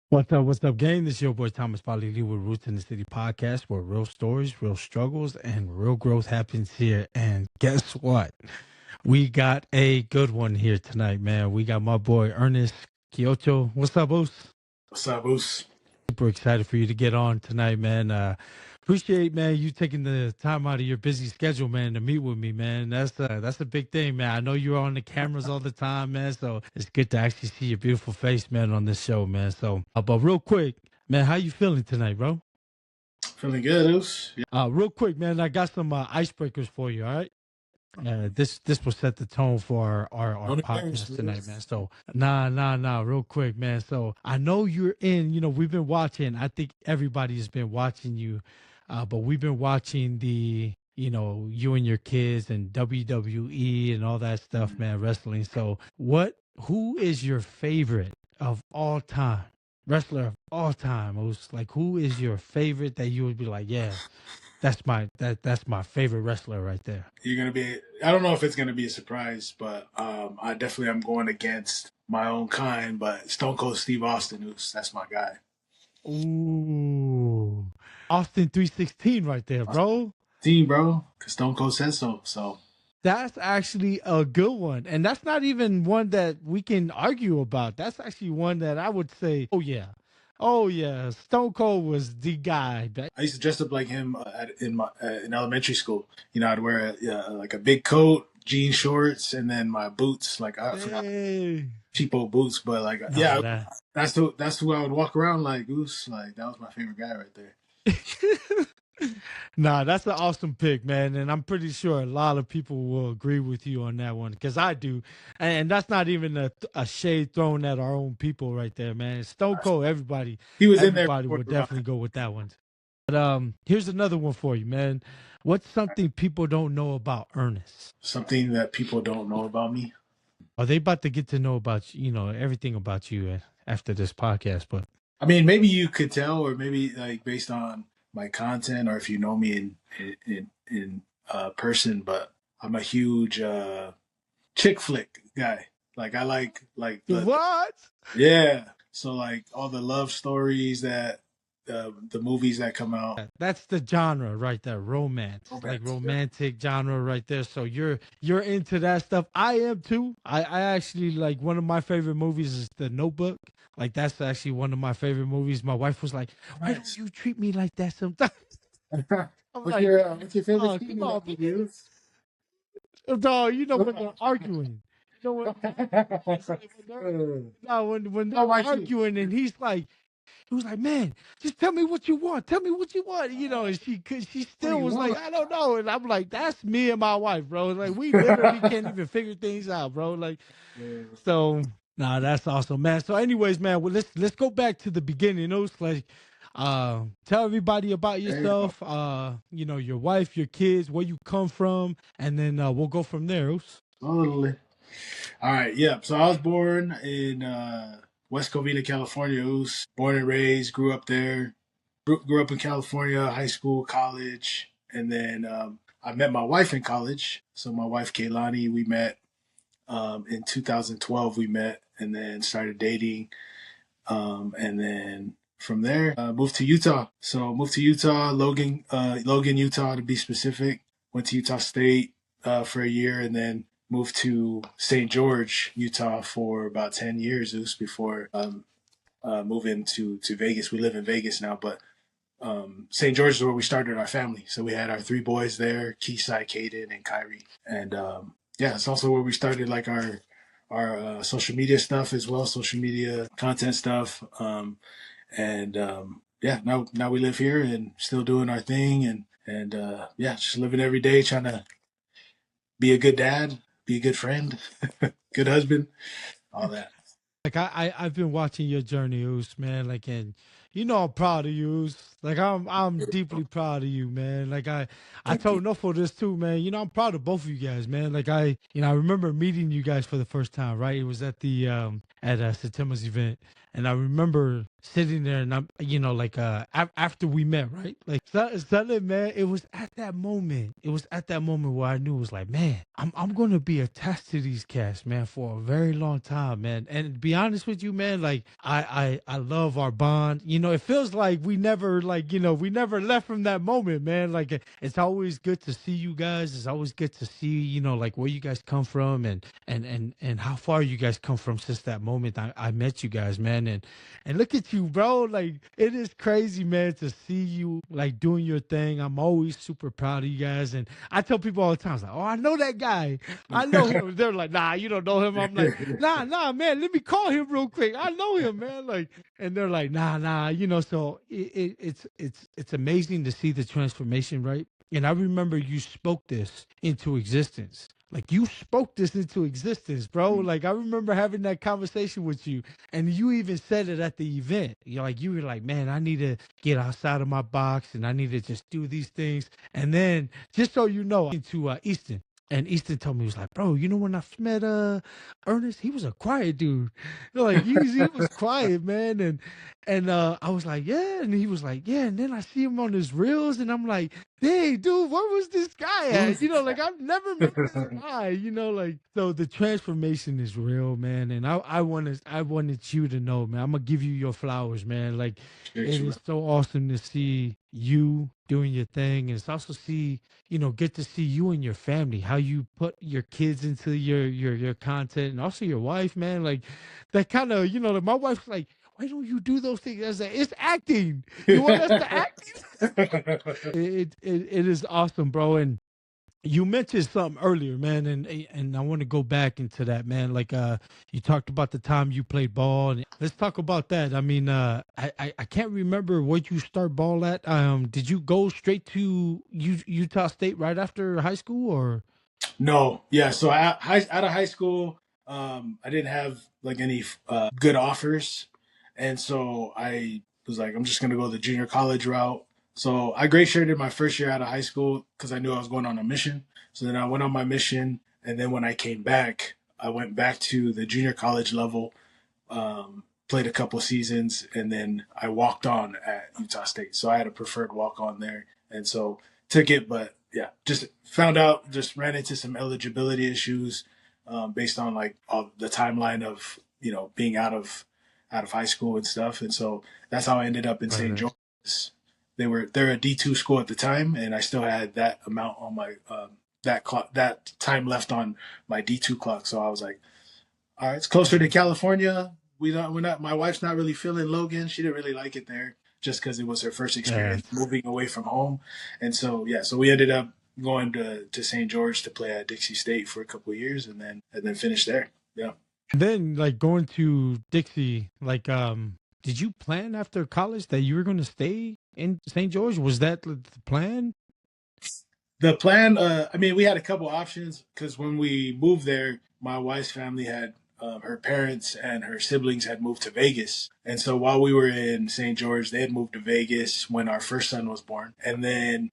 What's up, gang? This is your boy Thomas Polly Lee with Roots in the City podcast, where real stories, real struggles, and real growth happens here. And guess what? We got a good one here tonight, man. We got my boy Ernest Quiocho. What's up, Oos? What's up, Boos? Super excited for you to get on tonight, man. Appreciate, man, you taking the time out of your busy schedule, man, to meet with me, man. That's a big thing, man. I know you're on the cameras all the time, man. So it's good to actually see your beautiful face, man, on this show, man. So, but real quick, man, how you feeling tonight, bro? Feeling good, Boos? Yeah. Real quick, man, I got some icebreakers for you. All right. This will set the tone for our On the podcast cameras, tonight, man. So nah, real quick, man. So I know you're in. We've been watching. I think everybody's been watching you, but we've been watching you and your kids and WWE and all that stuff, man. Wrestling. So who is your favorite of all time? Wrestler of all time. It was like, who is your favorite that you would be like, yeah, that's my favorite wrestler right there. You're gonna be. I don't know if it's gonna be a surprise, but I definitely am going against my own kind. But Stone Cold Steve Austin, that's my guy. Ooh, Austin 316 right there, bro. Team, bro, because Stone Cold says so. So That's actually a good one, and that's not even one that we can argue about. That's actually one that I would say, oh yeah, Stone Cold was the guy. I used to dress up like him in elementary school. I'd wear like a big coat, jean shorts, and then my boots. Like I forgot Hey. cheapo boots, but like No, yeah, that's who I would walk around like. Goose, like that was my favorite guy right there. Nah, that's an awesome pick, man. And I'm pretty sure a lot of people will agree with you on that one because I do. And that's not even a shade thrown at our own people right there, man. Stone Cold, He was in there everybody before would the Rock. definitely go with that one. But here's another one for you, man. What's something people don't know about Ernest? Something that people don't know about me. Are they about to get to know about everything about you after this podcast? But I mean, maybe you could tell, or maybe like based on my content, or if you know me in person. But I'm a huge chick flick guy. Like I like what? yeah. So like all the love stories that the movies that come out. That's the genre right there, romance, like romantic genre right there. So you're into that stuff. I am too. I actually like one of my favorite movies is The Notebook. Like that's actually one of my favorite movies. My wife was like, "Why don't you treat me like that sometimes?" I'm what's like, your favorite "Oh, scene come in on, that movie? dog. You know when they're arguing. You know when they're arguing, and he was like, "Man, just tell me what you want. Tell me what you want." And she still was like, "I don't know." And I'm like, "That's me and my wife, bro. Like, we literally can't even figure things out, bro." Like, so nah, that's awesome, man. So, anyways, man, well, let's go back to the beginning. It was like, tell everybody about yourself. Your wife, your kids, where you come from, and then we'll go from there. Oops. Totally. All right, yeah. So I was born in West Covina, California. I was born and raised, grew up there. Grew up in California, high school, college, and then I met my wife in college. So my wife Kaylani, we met in 2012. We met and then started dating, and then from there moved to Utah. So moved to Utah, Logan, Utah to be specific. Went to Utah State for a year, and then moved to St. George, Utah for about 10 years. It was before moving to Vegas. We live in Vegas now, but St. George is where we started our family. So we had our three boys there, Keysai, Caden, and Kyrie. And yeah, it's also where we started like our social media stuff as well, social media content stuff. Yeah, now we live here and still doing our thing, and yeah, just living every day, trying to be a good dad, be a good friend, good husband, all that. Like I've been watching your journey, Oos, man. Like, and I'm proud of you, Oos. Like I'm deeply proud of you, man. Like I Thank you. told Nuffle this too, man. I'm proud of both of you guys, man. Like I remember meeting you guys for the first time, right? It was at the at September's event, and I remember sitting there, and I'm, like after we met, right? Like suddenly, man, it was at that moment. It was at that moment where I knew it was like, man, I'm gonna be attached to these cats, man, for a very long time, man. And to be honest with you, man, like I love our bond. It feels like we never we never left from that moment, man. Like it's always good to see you guys. It's always good to see, like where you guys come from and how far you guys come from since that moment I met you guys, man. And look at you, bro. Like it is crazy, man, to see you like doing your thing. I'm always super proud of you guys. And I tell people all the time, like, oh, I know that guy. I know him. They're like, nah, you don't know him. I'm like, nah, man, let me call him real quick. I know him, man. Like, and they're like, nah, so it's amazing to see the transformation, right? And I remember you spoke this into existence. Like you spoke this into existence, bro. Like I remember having that conversation with you, and you even said it at the event. You were like, man, I need to get outside of my box, and I need to just do these things. And then, just so you know, into Easton. And Easton told me, he was like, bro, when I met Ernest, he was a quiet dude. Like he was quiet, man. And I was like, yeah. And he was like, yeah. And then I see him on his reels, and I'm like, hey, dude, where was this guy at? Like I've never met this guy. Like so the transformation is real, man. And I wanted you to know, man. I'm gonna give you your flowers, man. Like it is so awesome to see you doing your thing, and it's also get to see you and your family, how you put your kids into your content, and also your wife, man. Like that kind of, like my wife's like, why don't you do those things? I was like, it's acting. You want us to act? It is awesome, bro. And you mentioned something earlier, man, and I want to go back into that, man. Like you talked about the time you played ball, and let's talk about that. I mean, I can't remember where you start ball at. Did you go straight to Utah State right after high school, or? No, yeah. So out of high school, I didn't have like any good offers, and so I was like, I'm just gonna go the junior college route. So I graded my first year out of high school because I knew I was going on a mission. So then I went on my mission, and then when I came back, I went back to the junior college level, played a couple seasons, and then I walked on at Utah State. So I had a preferred walk on there, and so took it, but yeah, just found out, just ran into some eligibility issues based on like all the timeline of being out of high school and stuff, and so that's how I ended up in St. George's. They're a D2 school at the time, and I still had that amount on my that time left on my D2 clock. So I was like, all right, it's closer to California. We're not. My wife's not really feeling Logan. She didn't really like it there, just because it was her first experience moving away from home, and so yeah. So we ended up going to St. George to play at Dixie State for a couple of years, and then finish there. Yeah. Then like going to Dixie, like did you plan after college that you were going to stay in St. George? Was that the plan? The plan, I mean, we had a couple options because when we moved there, my wife's family had her parents and her siblings had moved to Vegas. And so while we were in St. George, they had moved to Vegas when our first son was born. And then,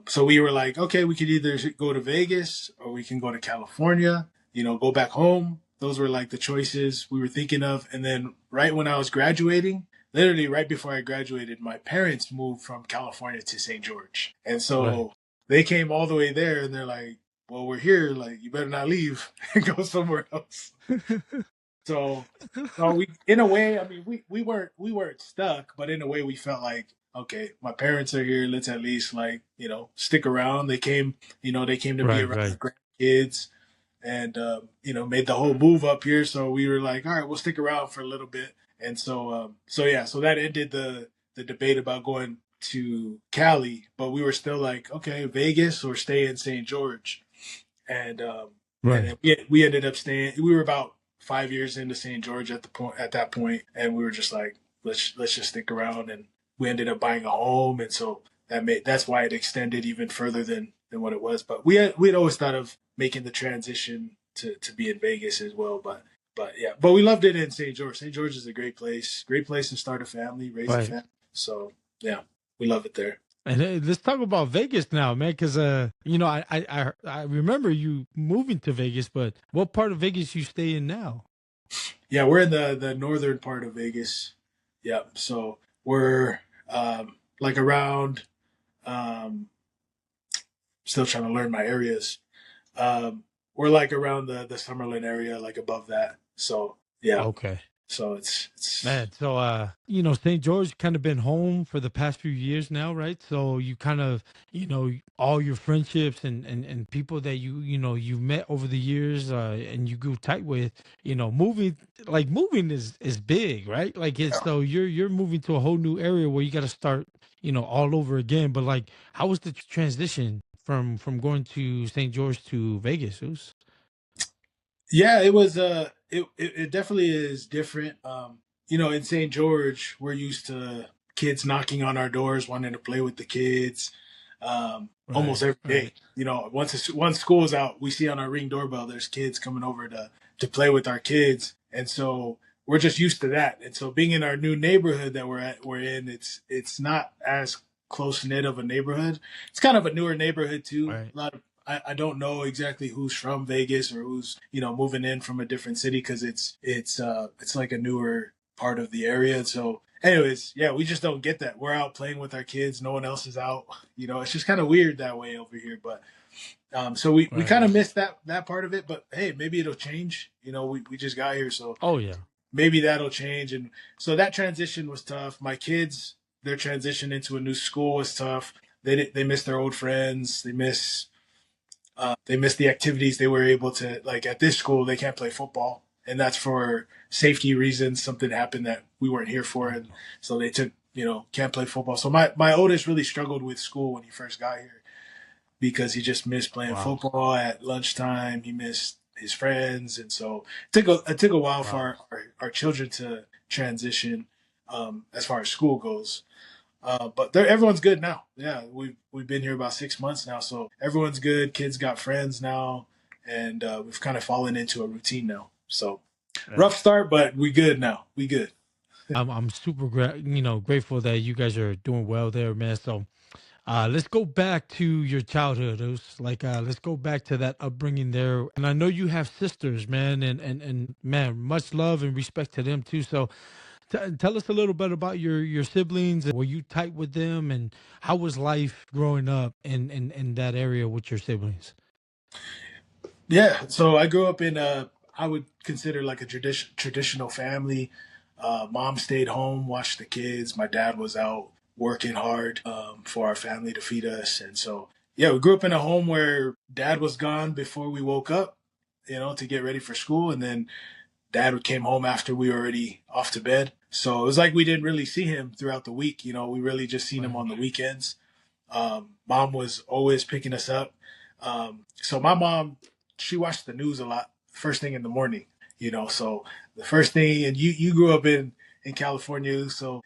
so we were like, okay, we could either go to Vegas or we can go to California, go back home. Those were like the choices we were thinking of. And then right when I was graduating, literally right before I graduated, my parents moved from California to St. George. And so they came all the way there, and they're like, well, we're here. Like, you better not leave and go somewhere else. So we, in a way, I mean, we weren't stuck, but in a way we felt like, okay, my parents are here. Let's at least stick around. They came to be around the grandkids and, made the whole move up here. So we were like, all right, we'll stick around for a little bit. And so that ended the debate about going to Cali, but we were still like, okay, Vegas or stay in St. George. And and we ended up staying. We were about 5 years into St. George at that point, and we were just like, let's just stick around. And we ended up buying a home, and so that's why it extended even further than what it was. But we'd always thought of making the transition to be in Vegas as well. But we loved it in St. George. St. George is a great place to start a family, raise a family. So yeah, we love it there. And let's talk about Vegas now, man, because I remember you moving to Vegas, but what part of Vegas you stay in now? Yeah, we're in the northern part of Vegas. Yep. So we're like around. Um, Still trying to learn my areas. We're like around the Summerlin area, like above that. So yeah. Okay. So it's Man, so St. George kind of been home for the past few years now, right? So you kind of, all your friendships and people that you've met over the years, and you grew tight with, moving is big, right? Like it's yeah. so you're moving to a whole new area where you got to start, all over again. But like, how was the transition from going to St. George to Vegas? Yeah, it was it definitely is different. In St. George, we're used to kids knocking on our doors wanting to play with the kids almost Right, every day. right, Once school's out, we see on our Ring doorbell there's kids coming over to play with our kids, and so we're just used to that. And so being in our new neighborhood that we're in, it's not as close knit of a neighborhood. It's kind of a newer neighborhood too. right, A lot of I don't know exactly who's from Vegas or who's moving in from a different city because it's like a newer part of the area. So, anyways, yeah, we just don't get that. We're out playing with our kids. No one else is out. It's just kind of weird that way over here. But so we kind right. of missed that part of it. But hey, maybe it'll change. We just got here, so Oh yeah. maybe that'll change. And so that transition was tough. My kids, their transition into a new school was tough. They miss their old friends. They missed the activities they were able to, like at this school they can't play football, and that's for safety reasons. Something happened that we weren't here for, and so they took can't play football. So my oldest really struggled with school when he first got here because he just missed playing Wow. football at lunchtime. He missed his friends, and so it took a while for Wow. our children to transition as far as school goes. But everyone's good now. Yeah, we've been here about 6 months now, so everyone's good. Kids got friends now, and we've kind of fallen into a routine now. So rough start, but we good now. We good. I'm super grateful that you guys are doing well there, man. So let's go back to your childhood. It was like let's go back to that upbringing there. And I know you have sisters, man, and man, much love and respect to them too. So tell us a little bit about your siblings. Were you tight with them, and how was life growing up in that area with your siblings? Yeah, so I grew up in I would consider like a traditional family. Mom stayed home, watched the kids. My dad was out working hard for our family to feed us, and so yeah, we grew up in a home where dad was gone before we woke up, to get ready for school, and then dad came home after we were already off to bed. So it was like we didn't really see him throughout the week. We really just seen him Right, on the weekends. Mom was always picking us up. So my mom, she watched the news a lot first thing in the morning. So the first thing, and you grew up in California, so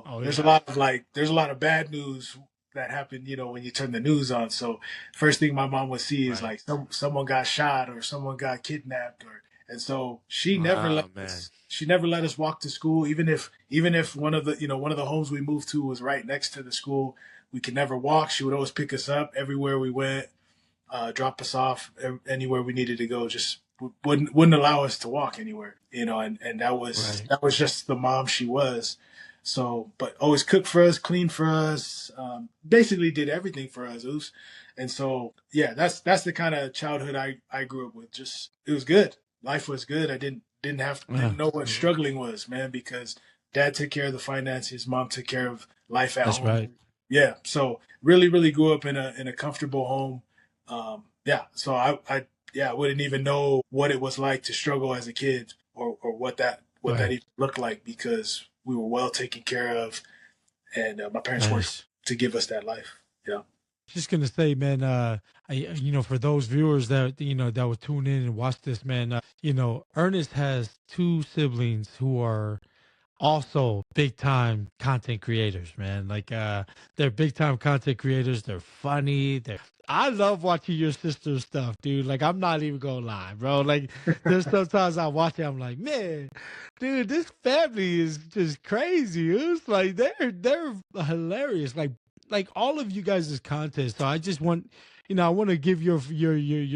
oh there's yeah, a lot of bad news that happened. When you turn the news on. So first thing my mom would see is right. like someone got shot or someone got kidnapped, and so she never let Wow, man. us. She never let us walk to school, even if one of the homes we moved to was right next to the school. We could never walk. She would always pick us up everywhere we went, drop us off anywhere we needed to go. Just wouldn't allow us to walk anywhere, and that was Right, that was just the mom she was. So, but always cooked for us, cleaned for us, basically did everything for us. And so, yeah, that's the kind of childhood I grew up with. Just it was good. Life was good. I didn't yeah, know what struggling was, man, because dad took care of the finances, mom took care of life at that's home. right. Yeah, so really, really grew up in a comfortable home. Yeah, so I wouldn't even know what it was like to struggle as a kid, or what that Right, even looked like, because we were well taken care of, and my parents worked nice. to give us that life. Yeah. Just gonna say, man, for those viewers that that would tune in and watch this, man, Ernest has two siblings who are also big time content creators, man. Like they're big time content creators. They're funny. I love watching your sister's stuff, dude. Like I'm not even gonna lie, bro. Like there's sometimes I watch it, I'm like, man, dude, this family is just crazy. It's like they're hilarious. Like like all of you guys' content. So I just want, I want to give your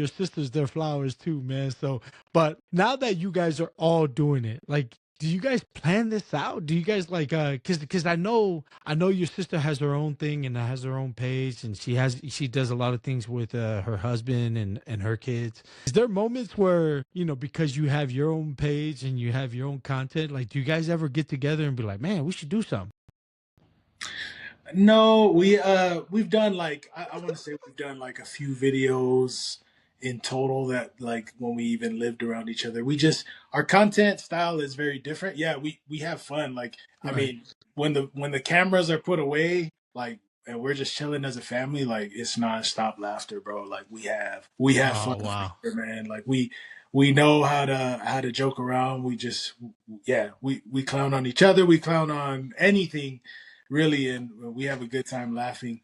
sisters their flowers too, man. So, but now that you guys are all doing it, like, do you guys plan this out? Do you guys like because I know your sister has her own thing and has her own page, and she does a lot of things with her husband and her kids. Is there moments where, because you have your own page and you have your own content, like, do you guys ever get together and be like, man, we should do something? No, we've done like I want to say we've done like a few videos in total that like when we even lived around each other. We just our content style is very different. Yeah, we have fun. Like I Right. mean, when the cameras are put away, like and we're just chilling as a family, like it's nonstop laughter, bro. Like we have fun Oh for wow. sure, man. Like we know how to joke around. We just yeah, we clown on each other. We clown on anything really, and we have a good time laughing.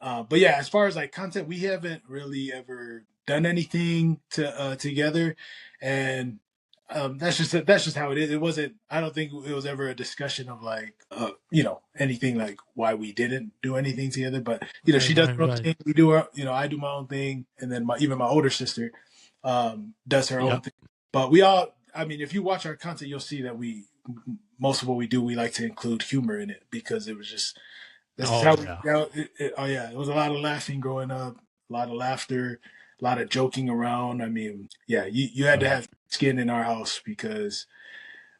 But yeah, as far as like content, we haven't really ever done anything together, and that's just how it is. It wasn't. I don't think it was ever a discussion of like anything like why we didn't do anything together. But Right, she does right, her own right. thing. We do our I do my own thing, and then even my older sister does her own Yep. thing. But we all. I mean, if you watch our content, you'll see that we most of what we do, we like to include humor in it because it was just this is Oh how yeah. oh yeah, it was a lot of laughing growing up, a lot of laughter, a lot of joking around. I mean, yeah, you had to Right. have skin in our house because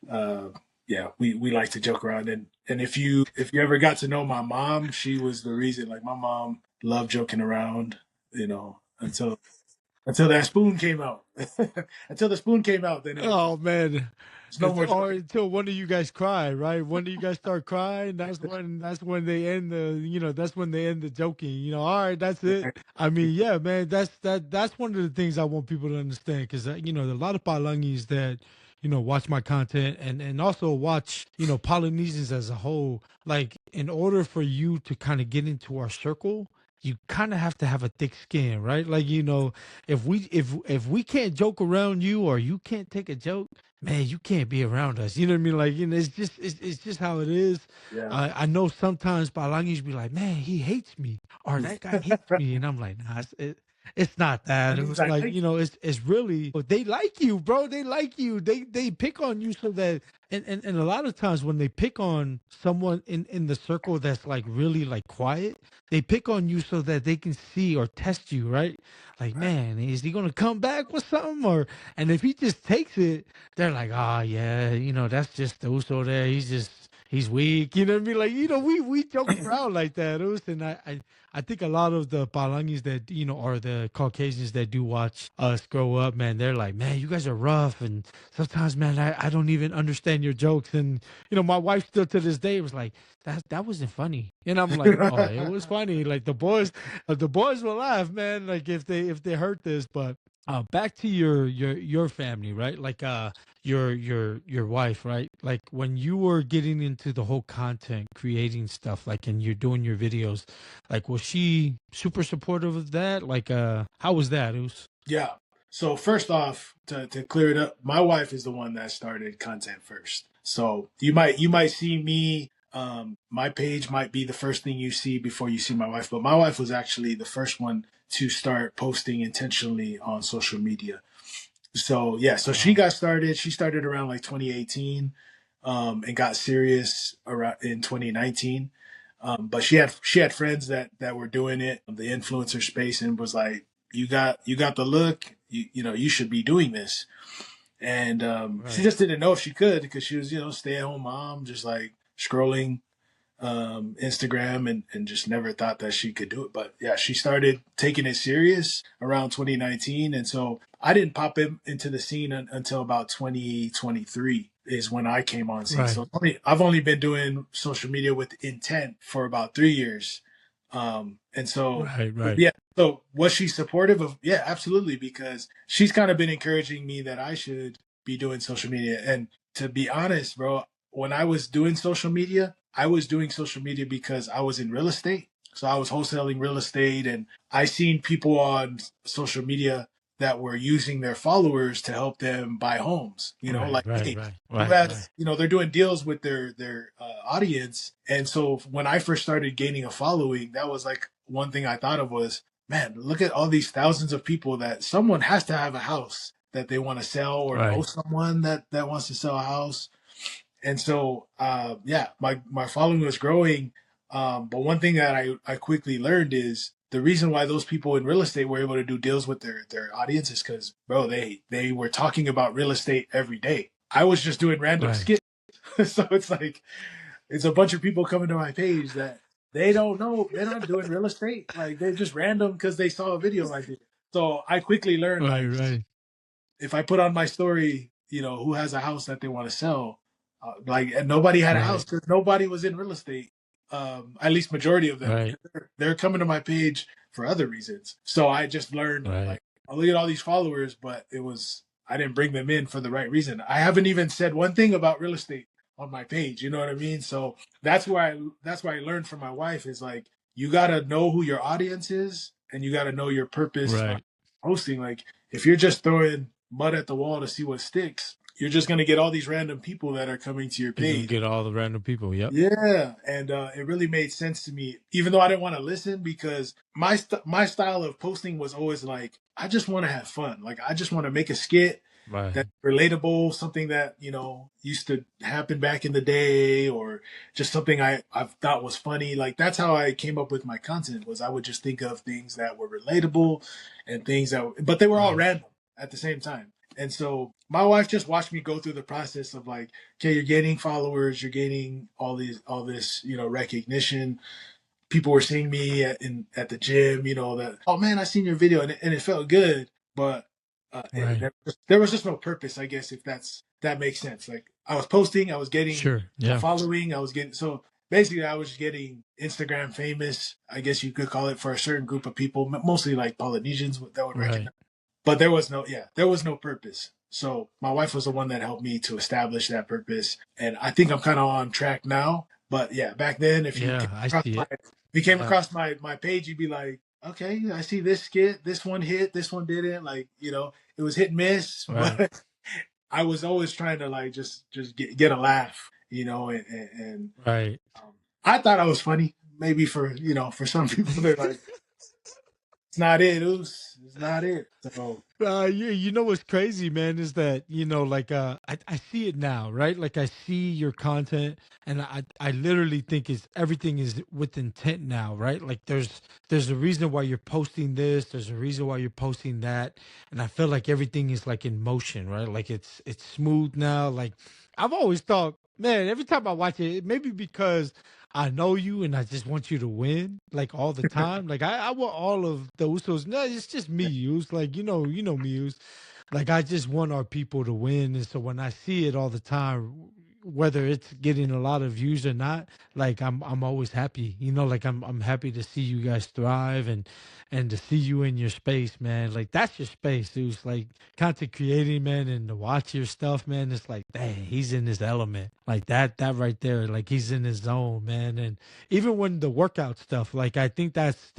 uh, yeah, we like to joke around and if you ever got to know my mom, she was the reason. Like my mom loved joking around, until that spoon came out. Until the spoon came out, then it was Oh man, there's no it's more or joking. until one of you guys cry, right? One of you guys start crying. That's when they end that's when they end the joking. All right, that's it. I mean, yeah, man, that's one of the things I want people to understand because there are a lot of Palangis that watch my content and also watch Polynesians as a whole. Like, in order for you to kind of get into our circle, you kind of have to have a thick skin, right? Like, if we can't joke around you or you can't take a joke, man, you can't be around us. You know what I mean? Like, it's just how it is. Yeah. I know sometimes Balangis be like, man, he hates me or that guy hates me, and I'm like, nah, it's not that. It He's was like, like, thank it's really they like you, bro. They like you. They pick on you so that and a lot of times when they pick on someone in the circle that's like really like quiet, they pick on you so that they can see or test you, right? Like, man, is he gonna come back with something? And if he just takes it, they're like, oh yeah, that's just the Uso there. He's weak. You know what I mean? Like, we joke around like that, Us. And I think a lot of the Palangis that, or the Caucasians that do watch us grow up, man, they're like, man, you guys are rough. And sometimes, man, I don't even understand your jokes. And, my wife still to this day was like, that wasn't funny. And I'm like, oh, it was funny. Like the boys will laugh, man. Like if they heard this, but back to your family, right? Like your wife, right? Like when you were getting into the whole content creating stuff, like and you're doing your videos, like was she super supportive of that? Like how was that? It was Yeah. So first off, to clear it up, my wife is the one that started content first. So you might see me. My page might be the first thing you see before you see my wife, but my wife was actually the first one to start posting intentionally on social media. So yeah, so she wow. got started. She started around like 2018, and got serious around in 2019. But she had friends that were doing it, the influencer space, and was like, you got the look, you should be doing this. And she Right. just didn't know if she could because she was stay at home mom, just like scrolling Instagram and just never thought that she could do it. But yeah, she started taking it serious around 2019. And so I didn't pop into the scene until about 2023 is when I came on scene. Right. So I've only been doing social media with intent for about 3 years. And so, Right. but Right. yeah, so was she supportive of? Yeah, absolutely. Because she's kind of been encouraging me that I should be doing social media. And to be honest, bro, when I was doing social media, I was doing social media because I was in real estate. So I was wholesaling real estate and I seen people on social media that were using their followers to help them buy homes. You know, Right, like, right, hey, right, who right, right, has, they're doing deals with their audience. And so when I first started gaining a following, that was like one thing I thought of was, man, look at all these thousands of people that someone has to have a house that they want to sell or know right, someone that wants to sell a house. And so yeah, my following was growing. But one thing that I quickly learned is the reason why those people in real estate were able to do deals with their audience is because, bro, they were talking about real estate every day. I was just doing random right, skits. So it's like it's a bunch of people coming to my page that they don't know, they're not doing real estate, like they're just random because they saw a video like this. So I quickly learned, right, like, right, if I put on my story, who has a house that they want to sell, like, and nobody had a house right, because nobody was in real estate. At least majority of them, right, because they're coming to my page for other reasons. So I just learned, right, like, I look at all these followers, but I didn't bring them in for the right reason. I haven't even said one thing about real estate on my page. You know what I mean? So that's why I learned from my wife is like, you gotta know who your audience is and you gotta know your purpose on right. posting. Like, if you're just throwing mud at the wall to see what sticks, you're just going to get all these random people that are coming to your You're gonna page. get all the random people. Yep. Yeah, and it really made sense to me, even though I didn't want to listen, because my style of posting was always like, I just want to have fun. Like, I just want to make a skit Right, that's relatable, something that used to happen back in the day, or just something I thought was funny. Like, that's how I came up with my content. Was I would just think of things that were relatable and things but they were all right, random at the same time. And so my wife just watched me go through the process of like, okay, you're gaining followers, you're gaining all this, recognition. People were seeing me at the gym, that, oh man, I seen your video, and it felt good, but right. there was just no purpose, I guess, if that makes sense. Like, I was posting, I was getting Sure. a Yeah. following, I was getting, so basically I was just getting Instagram famous, I guess you could call it, for a certain group of people, mostly like Polynesians that would Right. recognize. But there was no purpose. So my wife was the one that helped me to establish that purpose, and I think I'm kind of on track now. But yeah, back then, Yeah, I see it. if you came Yeah. across my page, you'd be like, okay, I see this skit, this one hit, this one didn't. Like, it was hit and miss, Right. but I was always trying to, like, just get a laugh, and Right. I thought I was funny. Maybe for some people, they're like, it's not it, it's not it. So You know what's crazy, man, is that like I see it now, right? Like I see your content, and I literally think it's everything is with intent now, right? Like there's a reason why you're posting this, there's a reason why you're posting that, and I feel like everything is like in motion, right? Like it's smooth now. Like I've always thought, man, every time I watch it, maybe because I know you and I just want you to win like all the time. Like I want all of the Usos. No, it's just me, Us. Like you know me, Us. Like I just want our people to win. And so when I see it all the time, whether it's getting a lot of views or not, like I'm always happy. Like I'm happy to see you guys thrive and to see you in your space, man. Like that's your space. It was like content creating, man, and to watch your stuff, man. It's like, dang, he's in his element. Like that right there. Like he's in his zone, man. And even when the workout stuff, like I think that's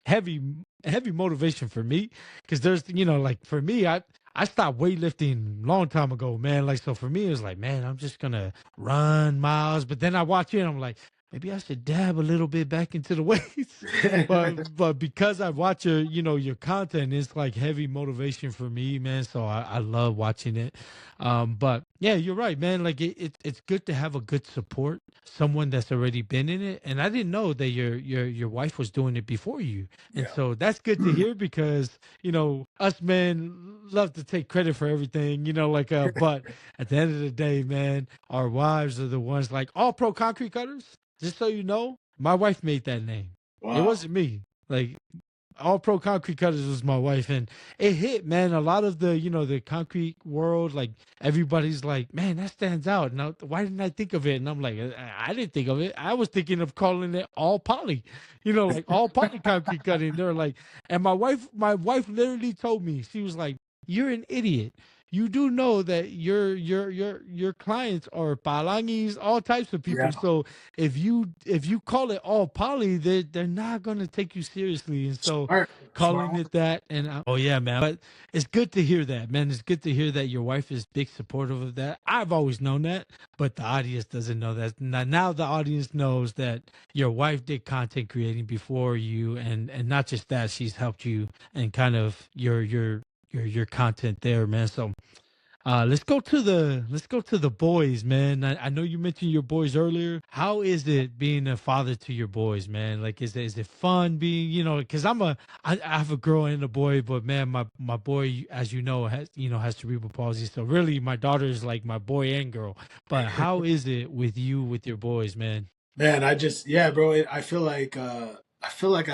heavy motivation for me. Cause there's like for me, I stopped weightlifting long time ago, man. Like so for me, it was like, man, I'm just gonna run miles. But then I watch it and I'm like, maybe I should dab a little bit back into the weights. But because I watch your content, it's like heavy motivation for me, man. So I love watching it. But yeah, you're right, man. Like it's good to have a good support, someone that's already been in it. And I didn't know that your wife was doing it before you. And yeah. so that's good to hear because us men love to take credit for everything, like but at the end of the day, man, our wives are the ones like all pro concrete cutters. Just so you know, my wife made that name. It Wow. wasn't me. Like all pro concrete cutters was my wife, and it hit, man. A lot of the concrete world, like everybody's like, man, that stands out. Now, why didn't I think of it? And I'm like, I didn't think of it. I was thinking of calling it all poly, like all poly concrete cutting. They're like, and my wife literally told me, she was like, you're an idiot. you do know that your clients are palangis, all types of Yeah. people. So if you call it all poly, they're not gonna take you seriously. And so Smart. calling Smart. it that, and oh yeah, man. But it's good to hear that, man. It's good to hear that your wife is big supportive of that. I've always known that, but the audience doesn't know that. Now the audience knows that your wife did content creating before you, and not just that, she's helped you and kind of your content there, man. So let's go to the boys, man. I know you mentioned your boys earlier. How is it being a father to your boys, man? Like, is it fun being, because I have a girl and a boy, but man, my boy, as you know, has cerebral palsy. So really, my daughter is like my boy and girl. But how is it with you with your boys, man? Man, yeah, bro. I feel like I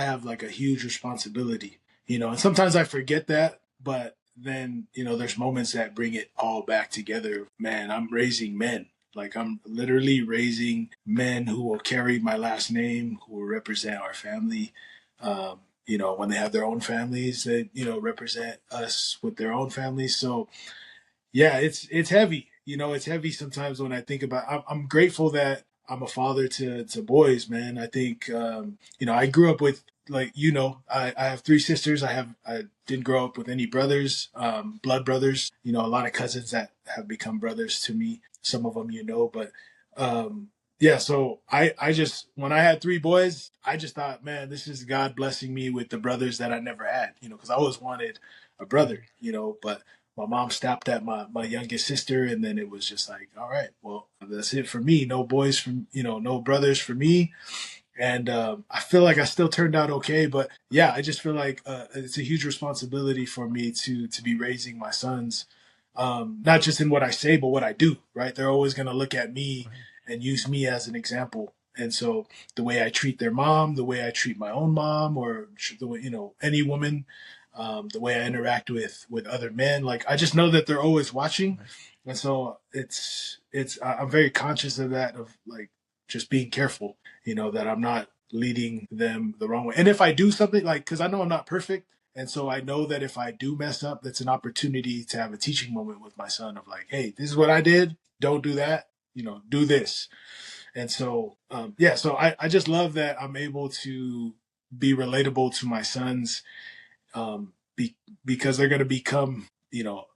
have like a huge responsibility, and sometimes I forget that, but then there's moments that bring it all back together. Man, I'm raising men. Like I'm literally raising men who will carry my last name, who will represent our family. When they have their own families, that represent us with their own families. So yeah, it's heavy. It's heavy sometimes when I think about. I'm grateful that I'm a father to boys, man. I think I grew up with like I have three sisters. I didn't grow up with any brothers, blood brothers. A lot of cousins that have become brothers to me. Some of them but yeah. So I just when I had three boys, I just thought, man, this is God blessing me with the brothers that I never had. Because I always wanted a brother. But my mom stopped at my youngest sister, and then it was just like, all right, well, that's it for me. No boys from no brothers for me. And I feel like I still turned out okay, but yeah, I just feel like it's a huge responsibility for me to be raising my sons, not just in what I say but what I do. Right, they're always going to look at me and use me as an example. And so the way I treat their mom, the way I treat my own mom, or the way any woman, the way I interact with other men, like I just know that they're always watching, and so I'm very conscious of that, of like just being careful, that I'm not leading them the wrong way. And if I do something, like, because I know I'm not perfect, and so I know that if I do mess up, that's an opportunity to have a teaching moment with my son of like, hey, this is what I did. Don't do that. Do this. And so, yeah, so I just love that I'm able to be relatable to my sons, because they're going to become,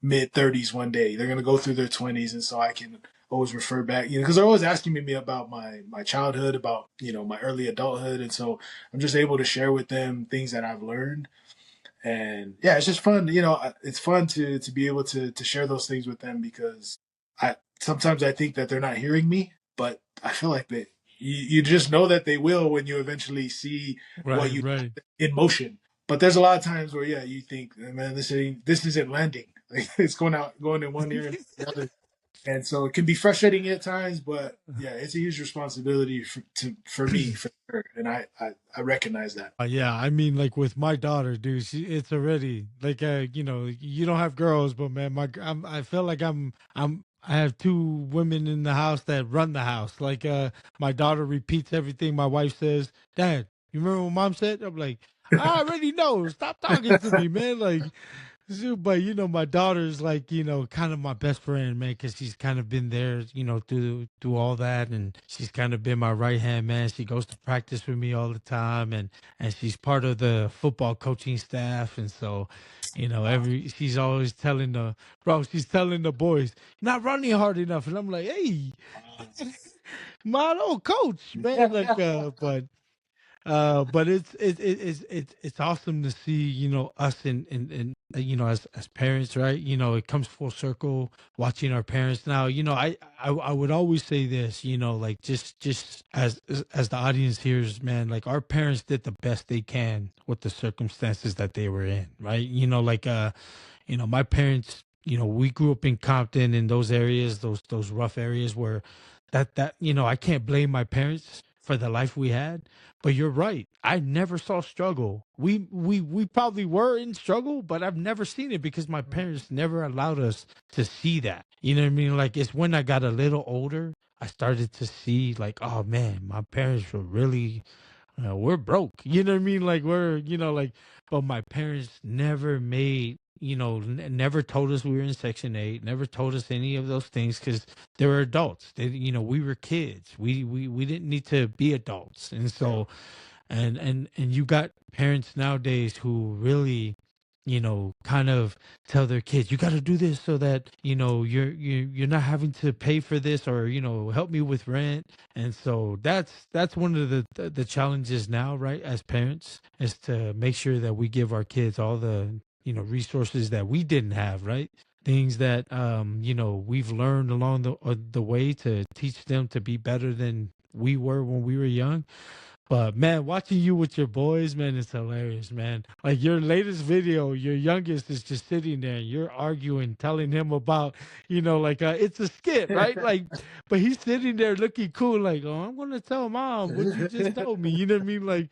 mid 30s one day. They're going to go through their 20s. And so I can always refer back, because they're always asking me about my childhood, about, my early adulthood. And so I'm just able to share with them things that I've learned. And yeah, it's just fun. It's fun to be able to share those things with them, because sometimes I think that they're not hearing me, but I feel like you just know that they will when you eventually see what Right, you right. in motion. But there's a lot of times where, yeah, you think, man, this isn't landing. Like, it's going in one ear and the other, and so it can be frustrating at times. But yeah, it's a huge responsibility for me, for sure, and I recognize that. Yeah, I mean, like with my daughter, dude, it's already like, you don't have girls, but man, I feel like I have two women in the house that run the house. Like, my daughter repeats everything my wife says. Dad, you remember what mom said? I'm like, I already know. Stop talking to me, man. Like, but my daughter's like, kind of my best friend, man, because she's kind of been there, through all that, and she's kind of been my right hand man. She goes to practice with me all the time, and she's part of the football coaching staff, and so, she's always she's telling the boys, not running hard enough, and I'm like, hey, my old coach, man, like, but it's awesome to see, us in as parents, right? It comes full circle watching our parents now. I would always say this, like, just as the audience hears, man, like, our parents did the best they can with the circumstances that they were in, right? Like, my parents, we grew up in Compton, in those areas, those rough areas where I can't blame my parents for the life we had. But you're right. I never saw struggle. We probably were in struggle, but I've never seen it because my parents never allowed us to see that. You know what I mean? Like, it's when I got a little older, I started to see, like, oh man, my parents were really, we're broke. You know what I mean? Like, we're, like, but my parents never made never told us we were in Section 8, never told us any of those things because they were adults. We were kids. We didn't need to be adults. And so, and you got parents nowadays who really, kind of tell their kids, you got to do this so that, you're not having to pay for this, or, help me with rent. And so that's one of the challenges now, right? As parents, is to make sure that we give our kids all the, resources that we didn't have, right? Things that, we've learned along the way to teach them to be better than we were when we were young. But man, watching you with your boys, man, it's hilarious, man. Like your latest video, your youngest is just sitting there and you're arguing, telling him about, like it's a skit, right? Like, but he's sitting there looking cool, like, oh, I'm gonna tell mom what you just told me. You know what I mean? Like,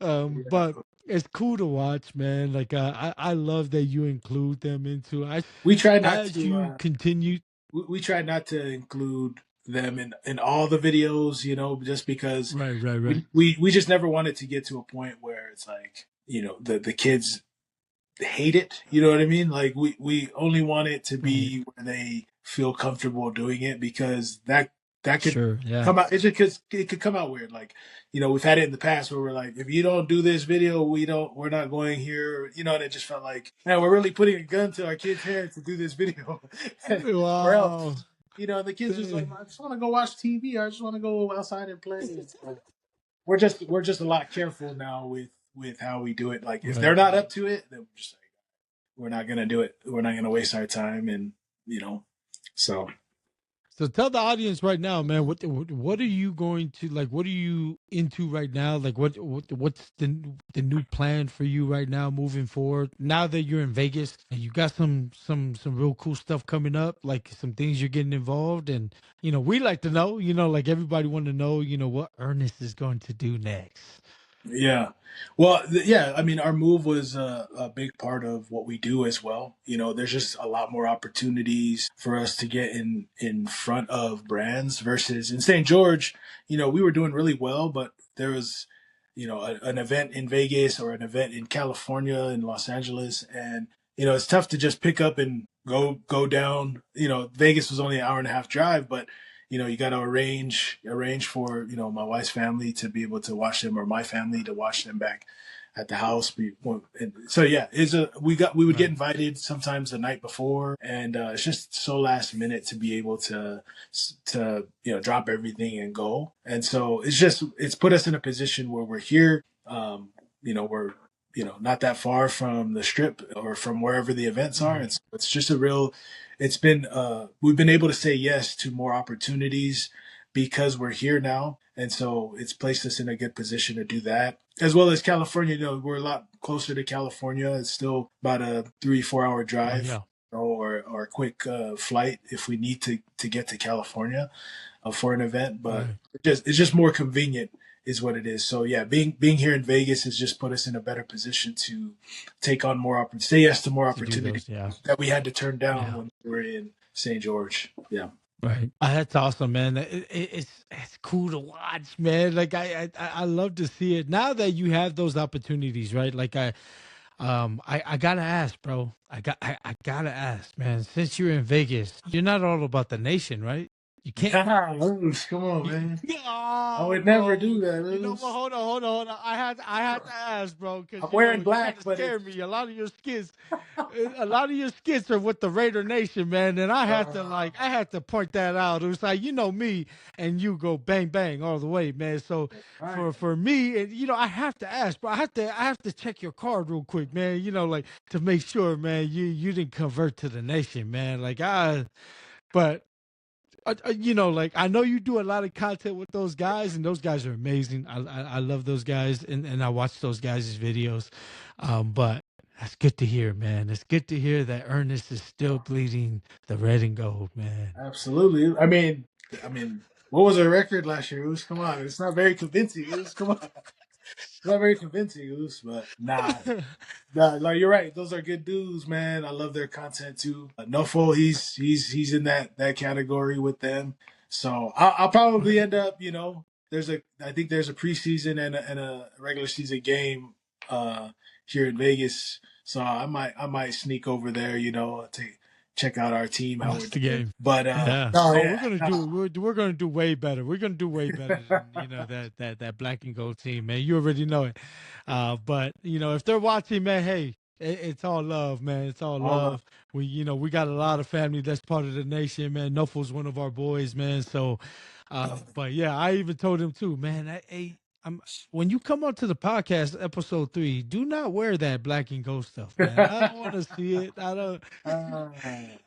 Yeah. but it's cool to watch, man. Like, I love that you include them into. We try not As to. you continue. We try not to include them in all the videos, just because Right, right, right. we just never wanted to get to a point where it's like, the kids hate it. You know what I mean? Like we only want it to Right. be where they feel comfortable doing it, because that could Sure, yeah. come out. It's just because it could come out weird. Like, we've had it in the past where we're like, if you don't do this video, we're not going here. And it just felt like, man, we're really putting a gun to our kids' head to do this video, or Wow. else, the kids just like, I just want to go watch TV. I just want to go outside and play. So we're just a lot careful now with how we do it. Like, if they're Right. not up to it, then we're just like, we're not gonna do it. We're not gonna waste our time, and so. So tell the audience right now, man, what are you going to like? What are you into right now? Like, what's the new plan for you right now, moving forward? Now that you're in Vegas and you got some real cool stuff coming up, like some things you're getting involved, and we like to know, like everybody want to know, what Ernest is going to do next. Yeah. Well, yeah, I mean, our move was a big part of what we do as well. There's just a lot more opportunities for us to get in front of brands versus in St. George. We were doing really well, but there was, an event in Vegas or an event in California, in Los Angeles, and it's tough to just pick up and go down. Vegas was only an hour and a half drive, but you got to arrange for my wife's family to be able to watch them, or my family to watch them back at the house. So yeah, we would get Right. invited sometimes the night before, and it's just so last minute to be able to drop everything and go. And so it's put us in a position where we're here. We're not that far from the strip or from wherever the events are. Right. It's just it's been we've been able to say yes to more opportunities because we're here now, and so it's placed us in a good position to do that, as well as California. We're a lot closer to California. It's still about a 3-4 hour Oh drive, yeah. or a quick flight if we need to get to California for an event, but Right. it's just more convenient is what it is. So yeah, being here in Vegas has just put us in a better position to take on say yes to more To do opportunities those, yeah. that we had to turn down Yeah. when we were in St. George. Yeah. Right. That's awesome, man. It's cool to watch, man. Like I love to see it now that you have those opportunities, right? Like I gotta ask, bro. I gotta ask, man. Since you're in Vegas, you're not all about the nation, right? You can't. Yeah, Luz, come on, You, man. I oh, would never do bro. that, You know what? Luz. Hold on. I had to ask, bro, I'm because wearing you kind black, of but it's scared me. A lot of your skits are with the Raider Nation, man, and I had to point that out. It was like, me, and you go bang bang all the way, man. So right. for me, and I have to ask, bro. I have to check your card real quick, man. Like to make sure, man, you didn't convert to the nation, man. But like I know you do a lot of content with those guys, and those guys are amazing. I love those guys, and I watch those guys' videos. But that's good to hear, man. It's good to hear that Ernest is still bleeding the red and gold, man. Absolutely. I mean, what was our record last year? Luz? Come on, it's not very convincing. Luz. Come on, it's not very convincing, Luz, but nah. Nah, like you're right. Those are good dudes, man. I love their content too. Nofo, he's in that category with them. So I'll probably Right. end up, I think there's a preseason and a regular season game uh, here in Vegas, so I might sneak over there, to check out our team, how we're Watch the doing. game. But Yeah. no, Oh, yeah, no, we're gonna do way better. We're gonna do way better than that black and gold team, man. You already know it. But if they're watching, man, hey, it's all love, man. It's all all love. love. We got a lot of family that's part of the nation, man. Nuffle's one of our boys, man. So, but yeah, I even told him too, man. I'm when you come onto the podcast, episode 3, do not wear that black and gold stuff, man. I don't want to see it. I don't. Uh,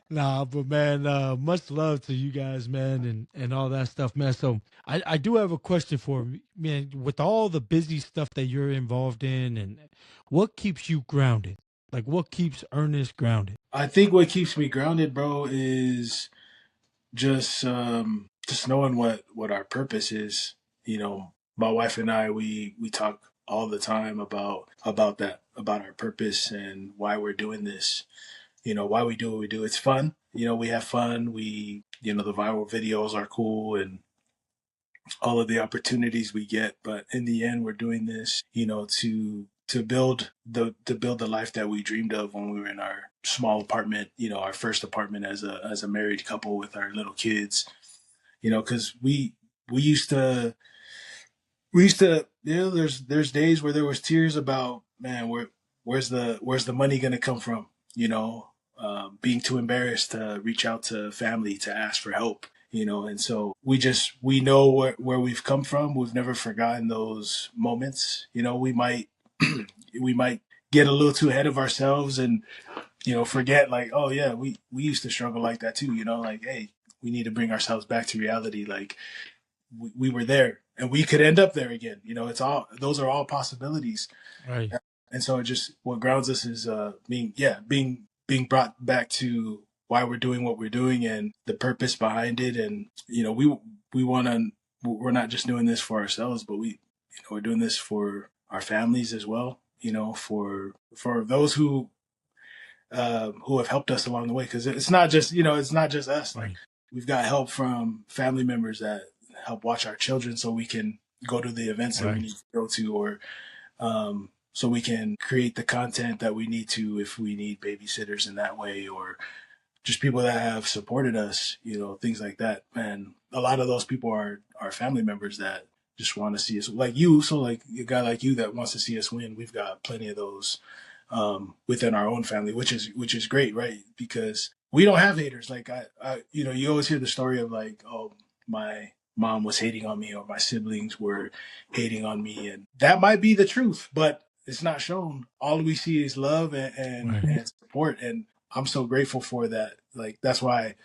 Nah, but man, much love to you guys, man, and all that stuff, man. So I do have a question for you, man. With all the busy stuff that you're involved in, and what keeps you grounded? Like, what keeps Ernest grounded? I think what keeps me grounded, bro, is just knowing what our purpose is. My wife and I, we talk all the time about that, about our purpose and why we're doing this. Why we do what we do. It's fun. We have fun. The viral videos are cool and all of the opportunities we get. But in the end, we're doing this, to build the life that we dreamed of when we were in our small apartment, our first apartment as a married couple with our little kids. Because we used to there's days where there was tears about, man, where's the money gonna come from, being too embarrassed to reach out to family to ask for help, and so we know where we've come from. We've never forgotten those moments. We might get a little too ahead of ourselves and forget, like, oh yeah, we used to struggle like that too, like, hey, we need to bring ourselves back to reality. Like, we were there and we could end up there again. Those are all possibilities. Right, And so it just, what grounds us is being brought back to why we're doing what we're doing and the purpose behind it. And we want to, we're not just doing this for ourselves, but we're doing this for our families as well, for those who have helped us along the way, because it's not just us. Like, right, we've got help from family members that help watch our children so we can go to the events that we right, need to go to, or so we can create the content that we need to, if we need babysitters in that way, or just people that have supported us, things like that. And a lot of those people are family members that just want to see us, like you. So, like, a guy like you that wants to see us win, we've got plenty of those within our own family, which is great, right? Because we don't have haters. Like, you always hear the story of, like, oh, my mom was hating on me or my siblings were hating on me, and that might be the truth, but it's not shown. All we see is love right, and support, and I'm so grateful for that. Like, that's why